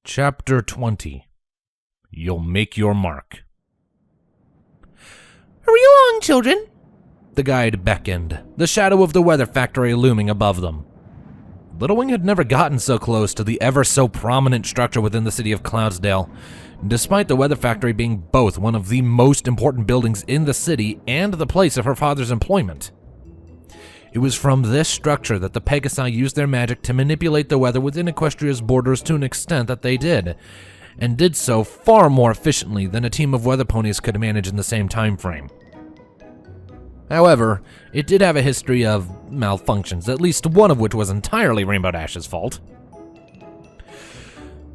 Chapter 20. You'll make your mark. Hurry along, children. The guide beckoned, the shadow of the weather factory looming above them. Little Wing had never gotten so close to the ever-so-prominent structure within the city of Cloudsdale, despite the weather factory being both one of the most important buildings in the city and the place of her father's employment. It was from this structure that the Pegasi used their magic to manipulate the weather within Equestria's borders to an extent that they did, and did so far more efficiently than a team of weather ponies could manage in the same time frame. However, it did have a history of malfunctions, at least one of which was entirely Rainbow Dash's fault.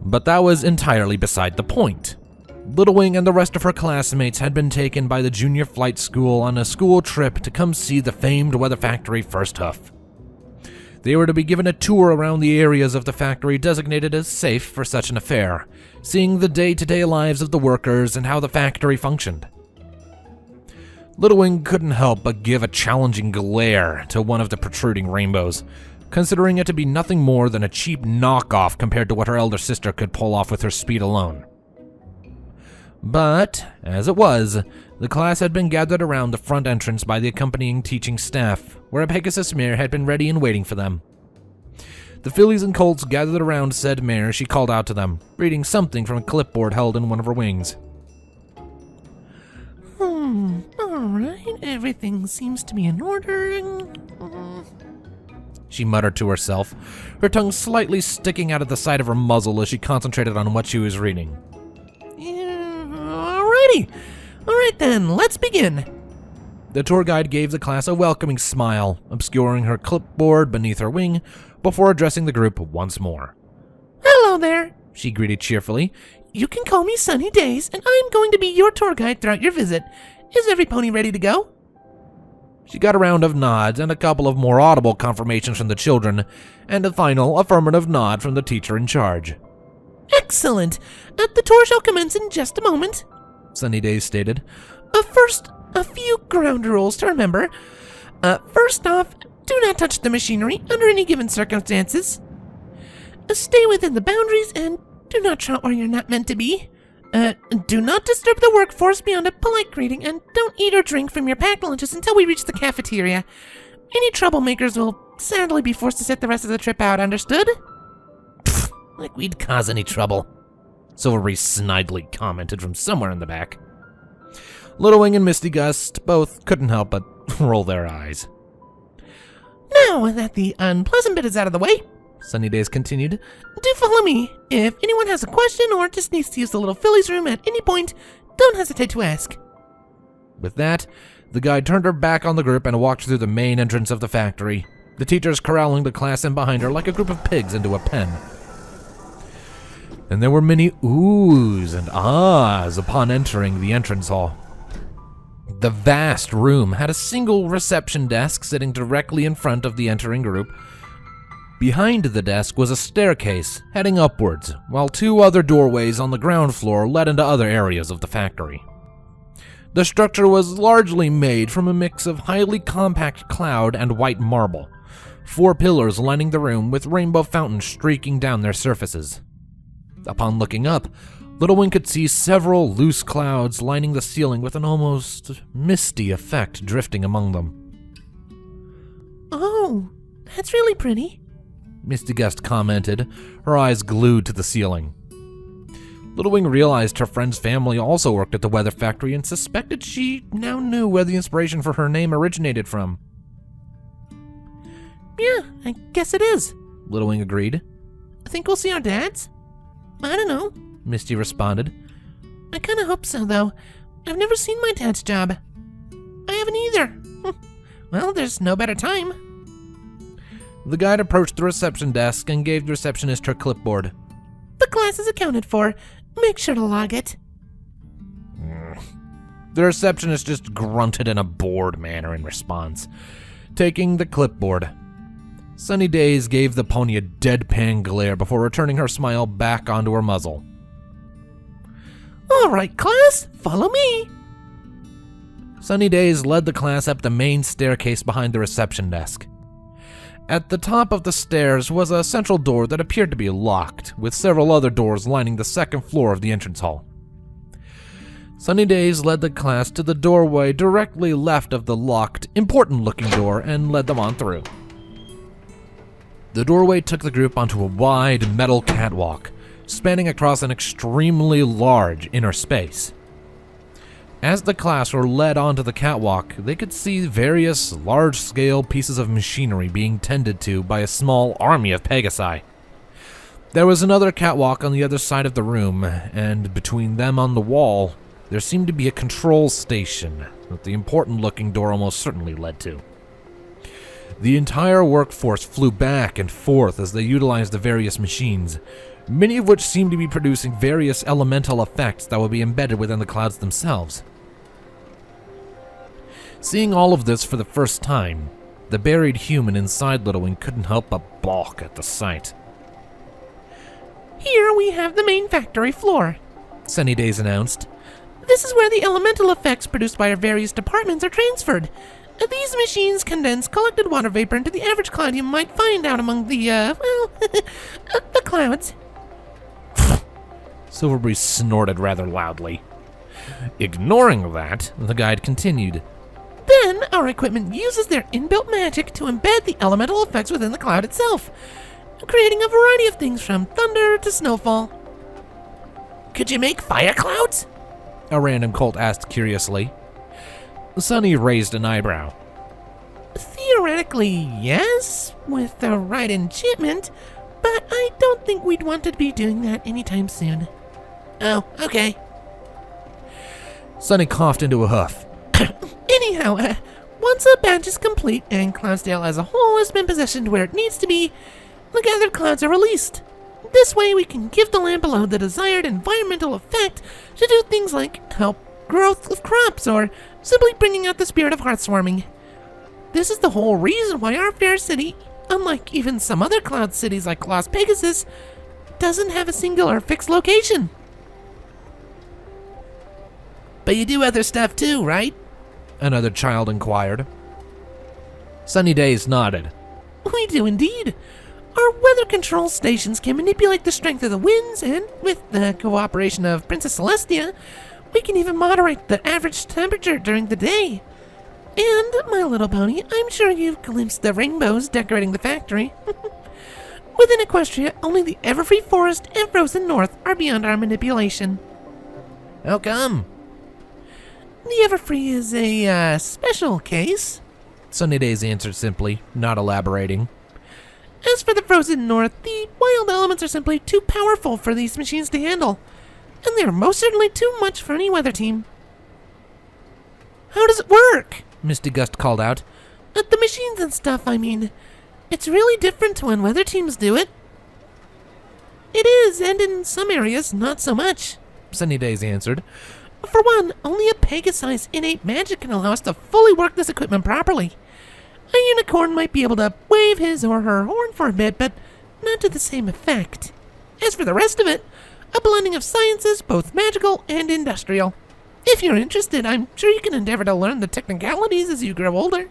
But that was entirely beside the point. Little Wing and the rest of her classmates had been taken by the junior flight school on a school trip to come see the famed weather factory First Hoof. They were to be given a tour around the areas of the factory designated as safe for such an affair, seeing the day-to-day lives of the workers and how the factory functioned. Little Wing couldn't help but give a challenging glare to one of the protruding rainbows, considering it to be nothing more than a cheap knockoff compared to what her elder sister could pull off with her speed alone. But, as it was, the class had been gathered around the front entrance by the accompanying teaching staff, where a Pegasus mare had been ready and waiting for them. The fillies and colts gathered around said mare as she called out to them, reading something from a clipboard held in one of her wings. Alright, everything seems to be in order. She muttered to herself, her tongue slightly sticking out of the side of her muzzle as she concentrated on what she was reading. Alright then, let's begin. The tour guide gave the class a welcoming smile, obscuring her clipboard beneath her wing, before addressing the group once more. Hello there, she greeted cheerfully. You can call me Sunny Days, and I'm going to be your tour guide throughout your visit. Is every pony ready to go? She got a round of nods and a couple of more audible confirmations from the children, and a final affirmative nod from the teacher in charge. Excellent! The tour shall commence in just a moment, Sunny Days stated. First, a few ground rules to remember. First off, do not touch the machinery under any given circumstances. Stay within the boundaries and do not trot where you're not meant to be. Do not disturb the workforce beyond a polite greeting, and don't eat or drink from your packed lunches until we reach the cafeteria. Any troublemakers will sadly be forced to sit the rest of the trip out, understood? Pfft, like we'd cause any trouble, Silvery snidely commented from somewhere in the back. Little Wing and Misty Gust both couldn't help but roll their eyes. Now that the unpleasant bit is out of the way, Sunny Days continued, do follow me. If anyone has a question or just needs to use the little filly's room at any point, don't hesitate to ask. With that, the guide turned her back on the group and walked through the main entrance of the factory, the teachers corralling the class in behind her like a group of pigs into a pen. And there were many oohs and ahs upon entering the entrance hall. The vast room had a single reception desk sitting directly in front of the entering group. Behind the desk was a staircase heading upwards, while two other doorways on the ground floor led into other areas of the factory. The structure was largely made from a mix of highly compact cloud and white marble, 4 pillars lining the room with rainbow fountains streaking down their surfaces. Upon looking up, Little Wing could see several loose clouds lining the ceiling with an almost misty effect drifting among them. Oh, that's really pretty, Misty Gust commented, her eyes glued to the ceiling. Little Wing realized her friend's family also worked at the weather factory and suspected she now knew where the inspiration for her name originated from. Yeah, I guess it is, Little Wing agreed. I think we'll see our dads? I don't know, Misty responded. I kinda hope so, though. I've never seen my dad's job. I haven't either. Well, there's no better time. The guide approached the reception desk and gave the receptionist her clipboard. The class is accounted for. Make sure to log it. The receptionist just grunted in a bored manner in response, taking the clipboard. Sunny Days gave the pony a deadpan glare before returning her smile back onto her muzzle. All right, class, follow me. Sunny Days led the class up the main staircase behind the reception desk. At the top of the stairs was a central door that appeared to be locked, with several other doors lining the second floor of the entrance hall. Sunny Days led the class to the doorway directly left of the locked, important-looking door and led them on through. The doorway took the group onto a wide metal catwalk, spanning across an extremely large inner space. As the class were led onto the catwalk, they could see various large-scale pieces of machinery being tended to by a small army of Pegasi. There was another catwalk on the other side of the room, and between them on the wall, there seemed to be a control station that the important-looking door almost certainly led to. The entire workforce flew back and forth as they utilized the various machines, many of which seemed to be producing various elemental effects that would be embedded within the clouds themselves. Seeing all of this for the first time, the buried human inside Little Wing couldn't help but balk at the sight. Here we have the main factory floor, Sunny Days announced. This is where the elemental effects produced by our various departments are transferred. These machines condense collected water vapor into the average cloud you might find out among the, the clouds. Silverbreeze snorted rather loudly. Ignoring that, the guide continued. Then, our equipment uses their inbuilt magic to embed the elemental effects within the cloud itself, creating a variety of things from thunder to snowfall. Could you make fire clouds? A random Colt asked curiously. Sunny raised an eyebrow. Theoretically, yes, with the right enchantment, but I don't think we'd want to be doing that anytime soon. Oh, okay. Sunny coughed into a huff. Anyhow, once a batch is complete and Cloudsdale as a whole has been positioned where it needs to be, the gathered clouds are released. This way we can give the land below the desired environmental effect to do things like help growth of crops or simply bringing out the spirit of hearthwarming. This is the whole reason why our fair city, unlike even some other cloud cities like Lost Pegasus, doesn't have a singular fixed location. But you do other stuff too, right? Another child inquired. Sunny Days nodded. We do indeed. Our weather control stations can manipulate the strength of the winds, and with the cooperation of Princess Celestia, we can even moderate the average temperature during the day. And, my little pony, I'm sure you've glimpsed the rainbows decorating the factory. Within Equestria, only the Everfree Forest and Frozen North are beyond our manipulation. How come? The Everfree is a, special case, Sunny Days answered simply, not elaborating. As for the Frozen North, the wild elements are simply too powerful for these machines to handle, and they are most certainly too much for any weather team. How does it work? Misty Gust called out. The machines and stuff, I mean. It's really different to when weather teams do it. It is, and in some areas, not so much, Sunny Days answered. For one, only a Pegasi's innate magic can allow us to fully work this equipment properly. A unicorn might be able to wave his or her horn for a bit, but not to the same effect. As for the rest of it, a blending of sciences, both magical and industrial. If you're interested, I'm sure you can endeavor to learn the technicalities as you grow older.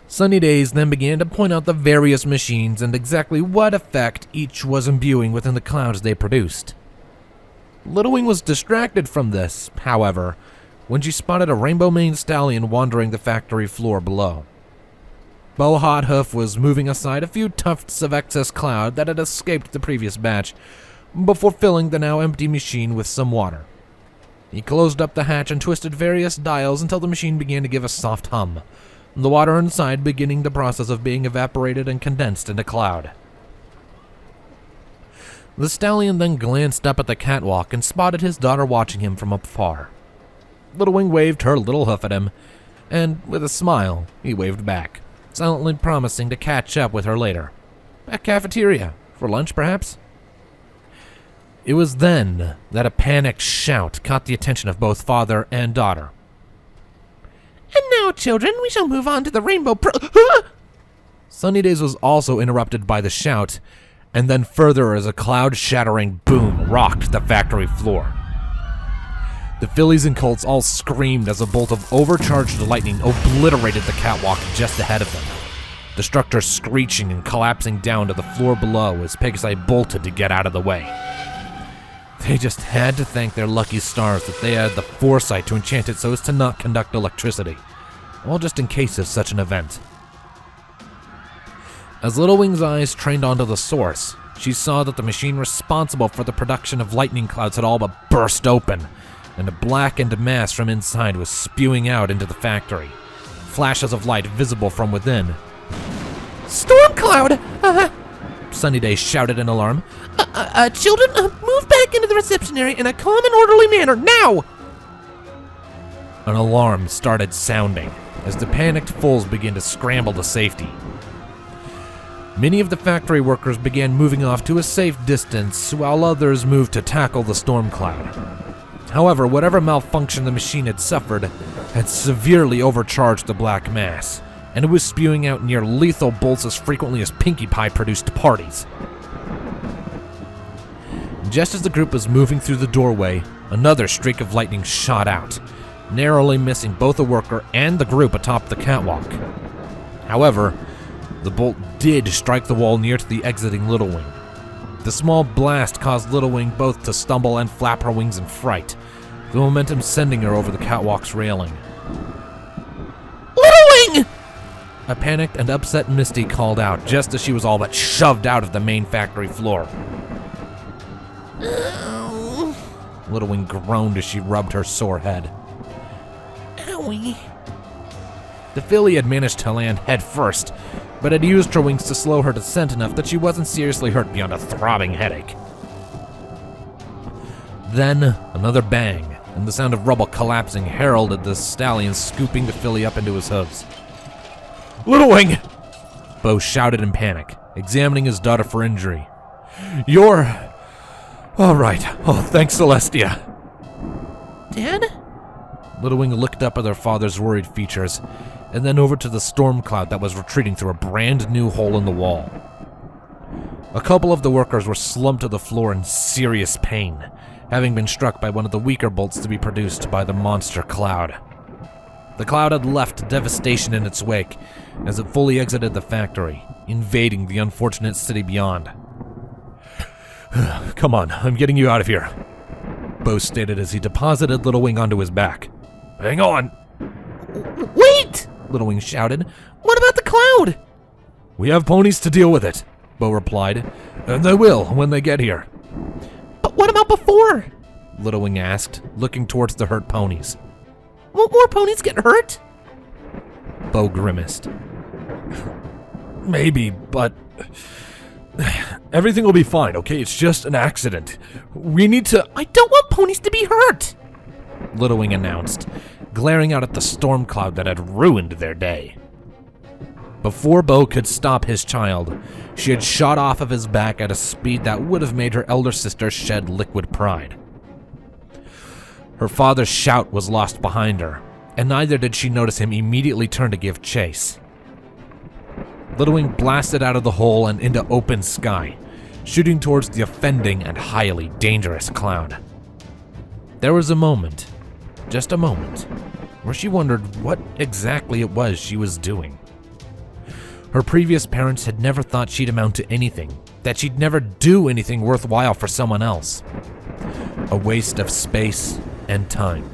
Sunny Days then began to point out the various machines and exactly what effect each was imbuing within the clouds they produced. Little Wing was distracted from this, however, when she spotted a rainbow-maned stallion wandering the factory floor below. Bo Hot Hoof was moving aside a few tufts of excess cloud that had escaped the previous batch, before filling the now empty machine with some water. He closed up the hatch and twisted various dials until the machine began to give a soft hum, the water inside beginning the process of being evaporated and condensed into cloud. The stallion then glanced up at the catwalk and spotted his daughter watching him from afar. Little Wing waved her little hoof at him, and with a smile, he waved back, silently promising to catch up with her later. At cafeteria, for lunch perhaps? It was then that a panicked shout caught the attention of both father and daughter. And now, children, we shall move on to the rainbow Sunny Days was also interrupted by the shout, and then further as a cloud-shattering boom rocked the factory floor. The fillies and colts all screamed as a bolt of overcharged lightning obliterated the catwalk just ahead of them. The structure screeching and collapsing down to the floor below as Pegasi bolted to get out of the way. They just had to thank their lucky stars that they had the foresight to enchant it so as to not conduct electricity, all just in case of such an event. As Little Wing's eyes trained onto the source, she saw that the machine responsible for the production of lightning clouds had all but burst open, and a blackened mass from inside was spewing out into the factory. Flashes of light visible from within. Storm cloud! Sunnyday shouted in alarm. Children, move back into the reception area in a calm and orderly manner, now! An alarm started sounding as the panicked fools began to scramble to safety. Many of the factory workers began moving off to a safe distance, while others moved to tackle the storm cloud. However, whatever malfunction the machine had suffered had severely overcharged the black mass, and it was spewing out near lethal bolts as frequently as Pinkie Pie produced parties. Just as the group was moving through the doorway, another streak of lightning shot out, narrowly missing both the worker and the group atop the catwalk. However, the bolt did strike the wall near to the exiting Little Wing. The small blast caused Little Wing both to stumble and flap her wings in fright, the momentum sending her over the catwalk's railing. Little Wing! A panicked and upset Misty called out just as she was all but shoved out of the main factory floor. Oh. Little Wing groaned as she rubbed her sore head. Owie. The filly had managed to land head first, but had used her wings to slow her descent enough that she wasn't seriously hurt beyond a throbbing headache. Then, another bang, and the sound of rubble collapsing heralded the stallion scooping the filly up into his hooves. "Little Wing!" Bo shouted in panic, examining his daughter for injury. "You're... all right. Oh, thanks, Celestia." Dad? Little Wing looked up at their father's worried features, and then over to the storm cloud that was retreating through a brand new hole in the wall. A couple of the workers were slumped to the floor in serious pain, having been struck by one of the weaker bolts to be produced by the monster cloud. The cloud had left devastation in its wake as it fully exited the factory, invading the unfortunate city beyond. "Come on, I'm getting you out of here," Bo stated as he deposited Little Wing onto his back. "Hang on!" Wait! Little Wing shouted. What about the cloud? "We have ponies to deal with it," Bo replied, "and they will when they get here." But what about before? Little Wing asked, looking towards the hurt ponies. Won't more ponies get hurt? Bo grimaced. "Maybe, but everything will be fine, okay? It's just an accident. We need to..." I don't want ponies to be hurt! Little Wing announced, glaring out at the storm cloud that had ruined their day. Before Bo could stop his child, she had shot off of his back at a speed that would have made her elder sister shed liquid pride. Her father's shout was lost behind her, and neither did she notice him immediately turn to give chase. Little Wing blasted out of the hole and into open sky, shooting towards the offending and highly dangerous cloud. There was a moment, just a moment, where she wondered what exactly it was she was doing. Her previous parents had never thought she'd amount to anything, that she'd never do anything worthwhile for someone else. A waste of space and time,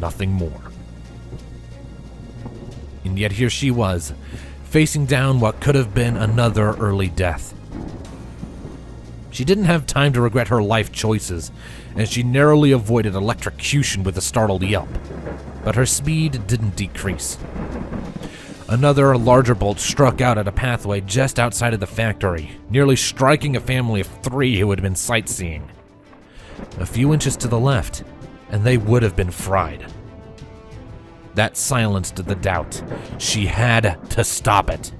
nothing more. And yet here she was, facing down what could have been another early death. She didn't have time to regret her life choices, as she narrowly avoided electrocution with a startled yelp, but her speed didn't decrease. Another, larger bolt struck out at a pathway just outside of the factory, nearly striking a family of 3 who had been sightseeing. A few inches to the left, and they would have been fried. That silenced the doubt. She had to stop it.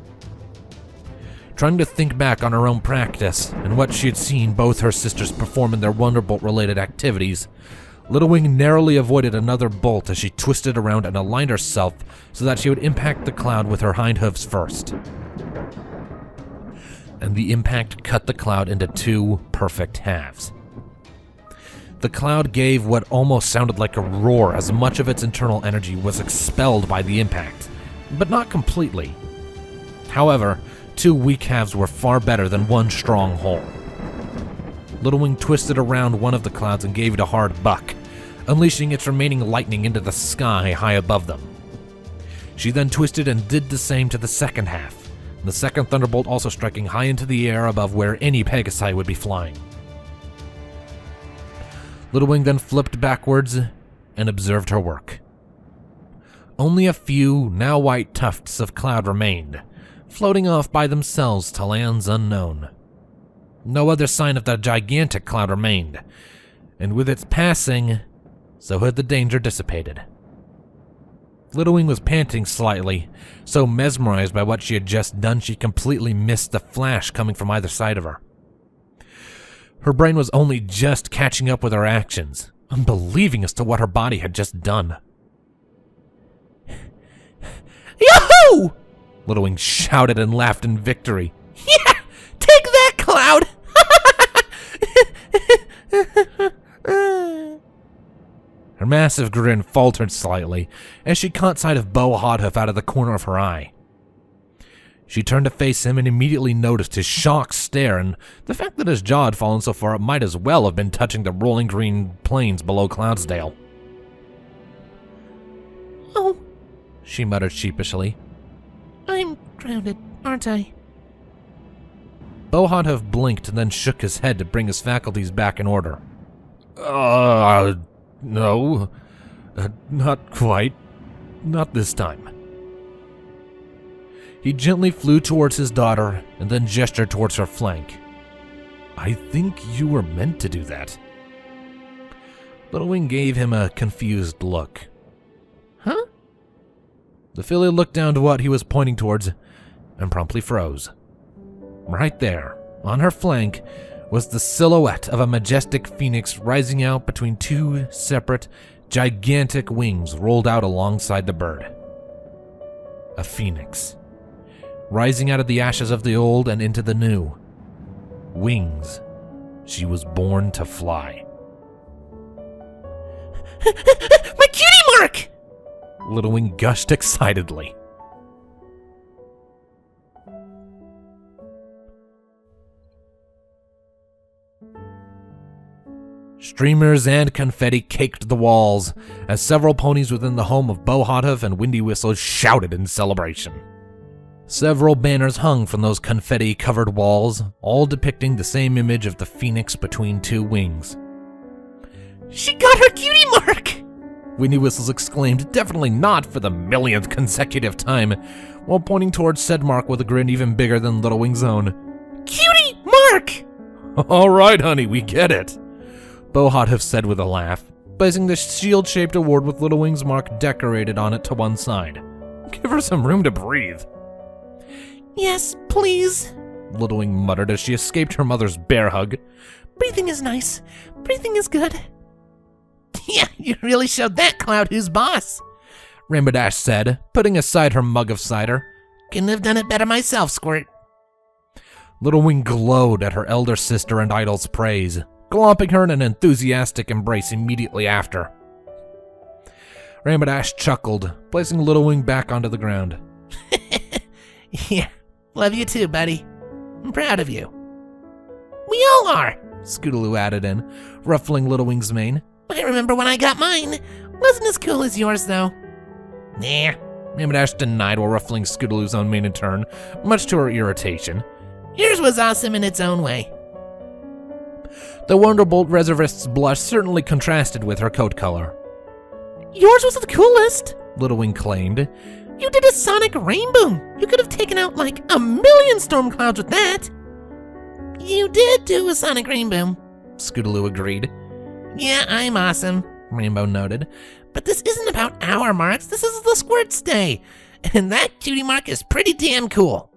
Trying to think back on her own practice and what she had seen both her sisters perform in their Wonderbolt-related activities, Little Wing narrowly avoided another bolt as she twisted around and aligned herself so that she would impact the cloud with her hind hooves first. And the impact cut the cloud into 2 perfect halves. The cloud gave what almost sounded like a roar as much of its internal energy was expelled by the impact, but not completely. However, two weak halves were far better than one strong whole. Little Wing twisted around one of the clouds and gave it a hard buck, unleashing its remaining lightning into the sky high above them. She then twisted and did the same to the second half, the second thunderbolt also striking high into the air above where any Pegasi would be flying. Little Wing then flipped backwards and observed her work. Only a few, now white tufts of cloud remained, floating off by themselves to lands unknown. No other sign of the gigantic cloud remained, and with its passing, so had the danger dissipated. Little Wing was panting slightly, so mesmerized by what she had just done she completely missed the flash coming from either side of her. Her brain was only just catching up with her actions, unbelieving as to what her body had just done. Yahoo! Little Wing shouted and laughed in victory. Yeah! Take that, cloud! Her massive grin faltered slightly as she caught sight of Bo Hodhoof out of the corner of her eye. She turned to face him and immediately noticed his shocked stare and the fact that his jaw had fallen so far it might as well have been touching the rolling green plains below Cloudsdale. Oh, she muttered sheepishly. I'm grounded, aren't I? Bo Hodhoof blinked and then shook his head to bring his faculties back in order. No. Not quite. Not this time. He gently flew towards his daughter and then gestured towards her flank. I think you were meant to do that. Little Wing gave him a confused look. Huh? The filly looked down to what he was pointing towards and promptly froze. Right there, on her flank, was the silhouette of a majestic phoenix rising out between two separate, gigantic wings rolled out alongside the bird. A phoenix, rising out of the ashes of the old and into the new. Wings. She was born to fly. My cutie mark! Little Wing gushed excitedly. Streamers and confetti caked the walls as several ponies within the home of Bo Hodhoof and Windy Whistle shouted in celebration. Several banners hung from those confetti-covered walls, all depicting the same image of the phoenix between two wings. She got her cutie mark! Windy Whistles exclaimed, definitely not for the millionth consecutive time, while pointing towards said mark with a grin even bigger than Little Wing's own. Cutie mark! All right, honey, we get it, Bo Hodhoof said with a laugh, placing the shield-shaped award with Little Wing's mark decorated on it to one side. Give her some room to breathe. Yes, please, Little Wing muttered as she escaped her mother's bear hug. Breathing is nice. Breathing is good. Yeah, you really showed that cloud who's boss, Rainbow Dash said, putting aside her mug of cider. Couldn't have done it better myself, Squirt. Little Wing glowed at her elder sister and idol's praise, glomping her in an enthusiastic embrace immediately after. Rainbow Dash chuckled, placing Little Wing back onto the ground. Yeah, love you too, buddy. I'm proud of you. We all are, Scootaloo added in, ruffling Little Wing's mane. I remember when I got mine. Wasn't as cool as yours, though. Nah, Rainbow Dash denied while ruffling Scootaloo's own mane in turn, much to her irritation. Yours was awesome in its own way. The Wonderbolt Reservist's blush certainly contrasted with her coat color. Yours was the coolest, Little Wing claimed. You did a sonic rainbow. You could have taken out like 1,000,000 storm clouds with that. You did do a sonic rainbow, Scootaloo agreed. Yeah, I'm awesome, Rainbow noted. But this isn't about our marks, this is the Squirt's Day. And that cutie mark is pretty damn cool.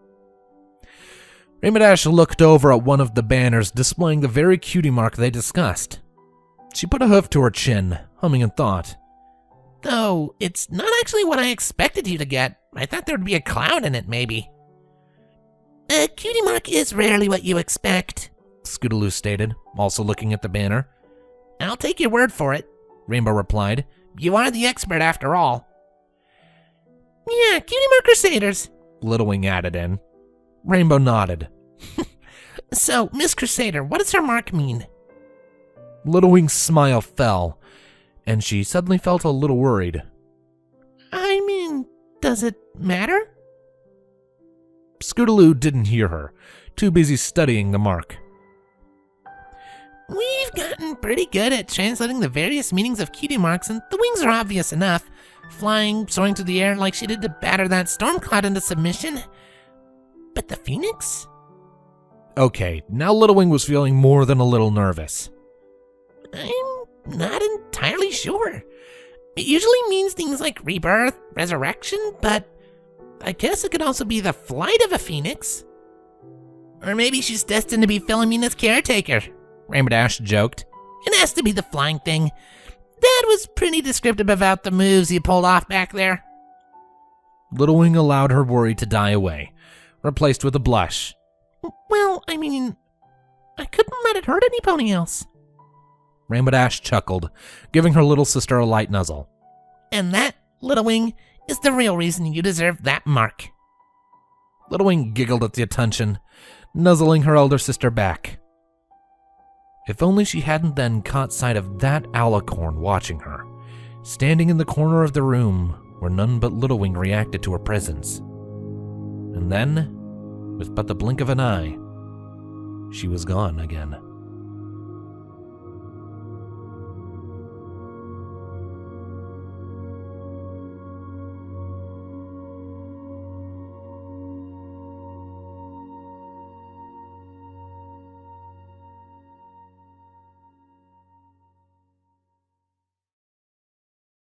Rainbow Dash looked over at one of the banners displaying the very cutie mark they discussed. She put a hoof to her chin, humming in thought. Though, it's not actually what I expected you to get. I thought there'd be a cloud in it, maybe. A cutie mark is rarely what you expect, Scootaloo stated, also looking at the banner. I'll take your word for it, Rainbow replied. You are the expert after all. Yeah, Cutie Mark Crusaders, Little Wing added in. Rainbow nodded. So, Miss Crusader, what does her mark mean? Little Wing's smile fell, and she suddenly felt a little worried. I mean, does it matter? Scootaloo didn't hear her, too busy studying the mark. We've gotten pretty good at translating the various meanings of cutie marks, and the wings are obvious enough. Flying, soaring through the air like she did to batter that storm cloud into submission. But the phoenix? Okay, now Little Wing was feeling more than a little nervous. I'm not entirely sure. It usually means things like rebirth, resurrection, but I guess it could also be the flight of a phoenix. Or maybe she's destined to be Philomena's caretaker, Rainbow Dash joked. It has to be the flying thing. Dad was pretty descriptive about the moves he pulled off back there. Little Wing allowed her worry to die away, replaced with a blush. Well, I mean, I couldn't let it hurt anybody else. Rainbow Dash chuckled, giving her little sister a light nuzzle. And that, Little Wing, is the real reason you deserve that mark. Little Wing giggled at the attention, nuzzling her elder sister back. If only she hadn't then caught sight of that alicorn watching her, standing in the corner of the room where none but Little Wing reacted to her presence. And then, with but the blink of an eye, she was gone again.